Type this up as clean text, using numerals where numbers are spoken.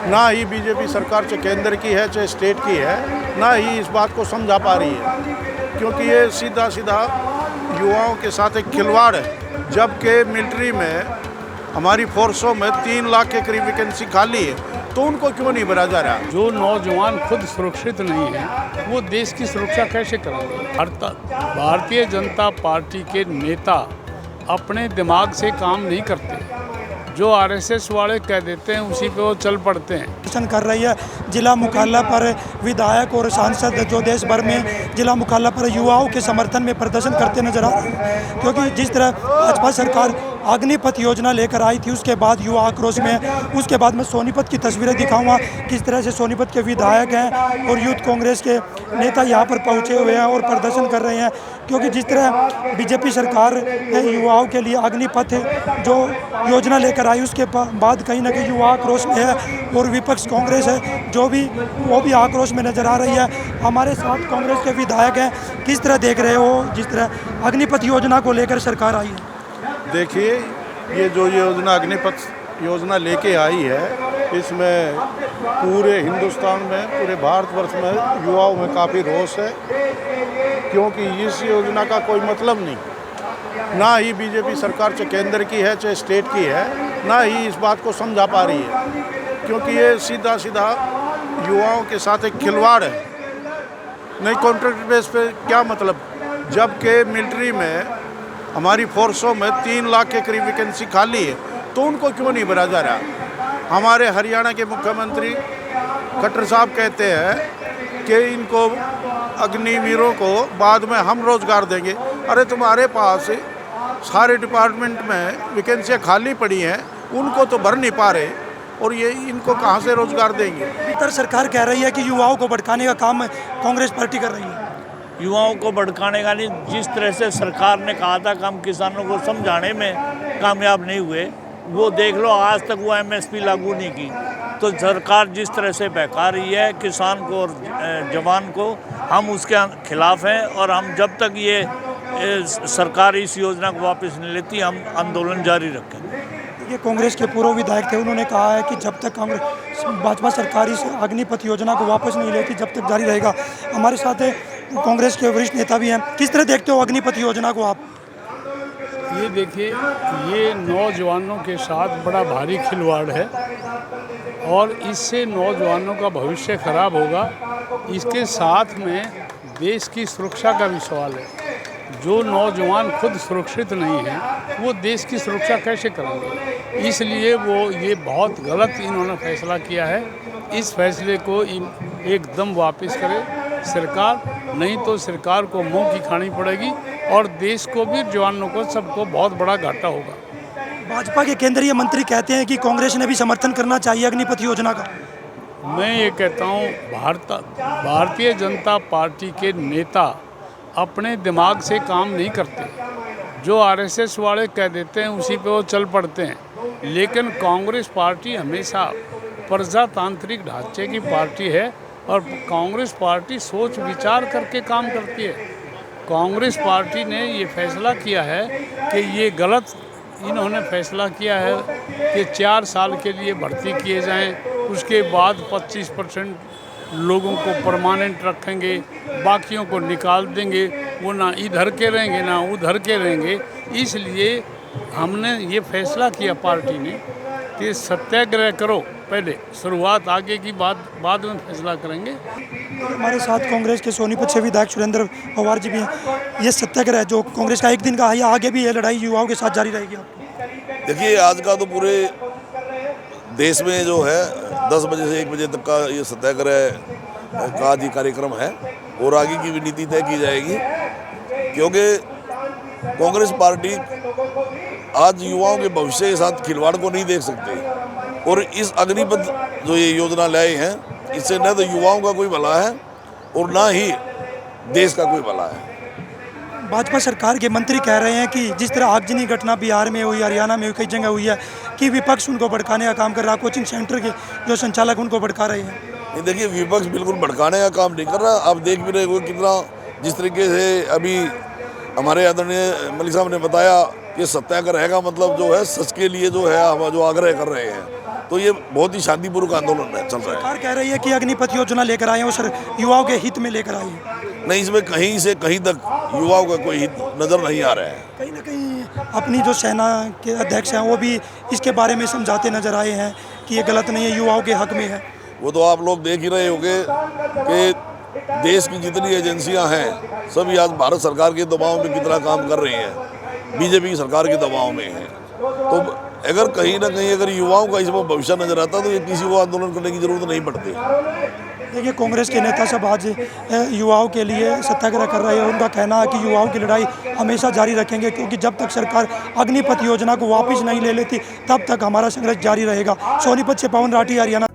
ना ही बीजेपी सरकार चाहे केंद्र की है चाहे स्टेट की है, ना ही इस बात को समझा पा रही है, क्योंकि ये सीधा सीधा युवाओं के साथ एक खिलवाड़ है। जबकि मिलिट्री में हमारी फोर्सों में 3 लाख के करीब वैकेंसी खाली है, तो उनको क्यों नहीं भरा जा रहा? जो नौजवान खुद सुरक्षित नहीं है वो देश की सुरक्षा कैसे करेंगे? भारतीय जनता पार्टी के नेता अपने दिमाग से काम नहीं करते, जो आरएसएस वाले कह देते हैं उसी पे वो चल पड़ते हैं। प्रदर्शन कर रही है जिला मुख्यालय पर विधायक और सांसद जो देश भर में जिला मुख्यालय पर युवाओं के समर्थन में प्रदर्शन करते नजर आ रहे हैं, क्योंकि जिस तरह भाजपा सरकार अग्निपथ योजना लेकर आई थी उसके बाद युवा आक्रोश में, उसके बाद मैं सोनीपत की तस्वीरें दिखाऊंगा किस तरह से सोनीपत के विधायक हैं और यूथ कांग्रेस के नेता यहाँ पर पहुँचे हुए हैं और प्रदर्शन कर रहे हैं, क्योंकि जिस तरह बीजेपी सरकार ने युवाओं के लिए अग्निपथ जो योजना लेकर आई उसके बाद कहीं ना कहीं युवा आक्रोश में है और विपक्ष कांग्रेस है वो भी आक्रोश में नजर आ रही है। हमारे साथ कांग्रेस के विधायक हैं, किस तरह देख रहे हो जिस तरह अग्निपथ योजना को लेकर सरकार आई है? देखिए, ये जो योजना अग्निपथ योजना लेके आई है, इसमें पूरे हिंदुस्तान में, पूरे भारतवर्ष में युवाओं में काफ़ी रोष है, क्योंकि इस योजना का कोई मतलब नहीं, ना ही बीजेपी सरकार चाहे केंद्र की है चाहे स्टेट की है, ना ही इस बात को समझा पा रही है, क्योंकि ये सीधा सीधा युवाओं के साथ एक खिलवाड़ है। नहीं, कॉन्ट्रैक्ट बेस पे क्या मतलब? जबकि मिलिट्री में हमारी फोर्सों में 3 लाख के करीब वैकेंसी खाली है, तो उनको क्यों नहीं भरा जा रहा? हमारे हरियाणा के मुख्यमंत्री खट्टर साहब कहते हैं कि इनको अग्निवीरों को बाद में हम रोज़गार देंगे। अरे तुम्हारे पास सारे डिपार्टमेंट में वैकेंसियाँ खाली पड़ी हैं, उनको तो भर नहीं पा रहे, और ये इनको कहाँ से रोज़गार देंगे? उत्तर सरकार कह रही है कि युवाओं को भड़काने का काम कांग्रेस पार्टी कर रही है। युवाओं को भड़काने का नहीं, जिस तरह से सरकार ने कहा था कि हम किसानों को समझाने में कामयाब नहीं हुए, वो देख लो आज तक वो एमएसपी लागू नहीं की। तो सरकार जिस तरह से बहका रही है किसान को और जवान को, हम उसके खिलाफ हैं, और हम जब तक ये सरकार इस योजना को वापस नहीं लेती हम आंदोलन जारी रखेंगे। ये कांग्रेस के पूर्व विधायक थे, उन्होंने कहा है कि जब तक भाजपा सरकार इस अग्निपथ योजना को वापस नहीं लेती जब तक जारी रहेगा। हमारे साथ कांग्रेस के वरिष्ठ नेता भी हैं, किस तरह देखते हो अग्निपथ योजना को आप? ये देखिए, ये नौजवानों के साथ बड़ा भारी खिलवाड़ है और इससे नौजवानों का भविष्य खराब होगा। इसके साथ में देश की सुरक्षा का भी सवाल है। जो नौजवान खुद सुरक्षित नहीं है वो देश की सुरक्षा कैसे करेंगे? इसलिए वो ये बहुत गलत इन्होंने फैसला किया है। इस फैसले को एकदम वापस करे सरकार, नहीं तो सरकार को मुंह की खानी पड़ेगी और देश को भी, जवानों को, सबको बहुत बड़ा घाटा होगा। भाजपा के केंद्रीय मंत्री कहते हैं कि कांग्रेस ने भी समर्थन करना चाहिए अग्निपथ योजना का। मैं ये कहता हूँ, भारतीय जनता पार्टी के नेता अपने दिमाग से काम नहीं करते, जो आरएसएस वाले कह देते हैं उसी पे वो चल पड़ते हैं। लेकिन कांग्रेस पार्टी हमेशा प्रजातांत्रिक ढांचे की पार्टी है और कांग्रेस पार्टी सोच विचार करके काम करती है। कांग्रेस पार्टी ने ये फैसला किया है कि ये गलत इन्होंने फैसला किया है कि 4 साल के लिए भर्ती किए जाएं, उसके बाद 25% लोगों को परमानेंट रखेंगे, बाकियों को निकाल देंगे, वो ना इधर के रहेंगे ना उधर के रहेंगे। इसलिए हमने ये फैसला किया पार्टी ने कि सत्याग्रह करो, पहले शुरुआत, आगे की बाद में फैसला करेंगे। हमारे साथ कांग्रेस के सोनीपत से विधायक सुरेंद्र पवार जी भी हैं। ये सत्याग्रह जो कांग्रेस का एक दिन का है, आगे भी ये लड़ाई युवाओं के साथ जारी रहेगी? देखिए, आज का तो पूरे देश में जो है 10 बजे से 1 बजे तक का ये सत्याग्रह का आज कार्यक्रम है और आगे की भी नीति तय की जाएगी, क्योंकि कांग्रेस पार्टी आज युवाओं के भविष्य के साथ खिलवाड़ को नहीं देख सकती। और इस अग्निपथ जो ये योजना लाए हैं, इससे न तो युवाओं का कोई भला है और ना ही देश का कोई भला है। भाजपा सरकार के मंत्री कह रहे हैं कि जिस तरह आगजनी घटना बिहार में हुई, हरियाणा में हुई, कई जगह हुई है, कि विपक्ष उनको भड़काने का काम कर रहा है। कोचिंग सेंटर के जो संचालक उनको भड़का रहे हैं। नहीं, देखिए, विपक्ष बिल्कुल भड़काने का काम नहीं कर रहा। आप देख भी रहे हो कितना, जिस तरीके से अभी हमारे आदरणीय मलिक साहब ने बताया कि सत्याग्रह का मतलब जो है सच के लिए जो है हम जो आग्रह कर रहे हैं, तो ये बहुत ही शांतिपूर्वक आंदोलन है, चल रहा है। सरकार कह रही है कि अग्निपथ योजना लेकर आए हैं और सर युवाओं के हित में लेकर आए हैं। नहीं, इसमें कहीं से कहीं तक युवाओं का कोई हित नज़र नहीं आ रहा है। कहीं ना कहीं अपनी जो सेना के अध्यक्ष हैं वो भी इसके बारे में समझाते नजर आए हैं कि ये गलत नहीं है, युवाओं के हक में है। वो तो आप लोग देख ही रहे होंगे कि देश की जितनी एजेंसियां हैं सभी आज भारत सरकार के दबाव में कितना काम कर रही हैं, बीजेपी की सरकार के दबाव में है। तो अगर कहीं ना कहीं अगर युवाओं का इसमें भविष्य नजर आता तो ये किसी को आंदोलन करने की जरूरत नहीं पड़ती। देखिए, कांग्रेस के नेता सब आज युवाओं के लिए सत्याग्रह कर रहे हैं। उनका कहना है कि युवाओं की लड़ाई हमेशा जारी रखेंगे, क्योंकि जब तक सरकार अग्निपथ योजना को वापस नहीं ले लेती तब तक हमारा संघर्ष जारी रहेगा। सोनीपत से पवन राठी, हरियाणा।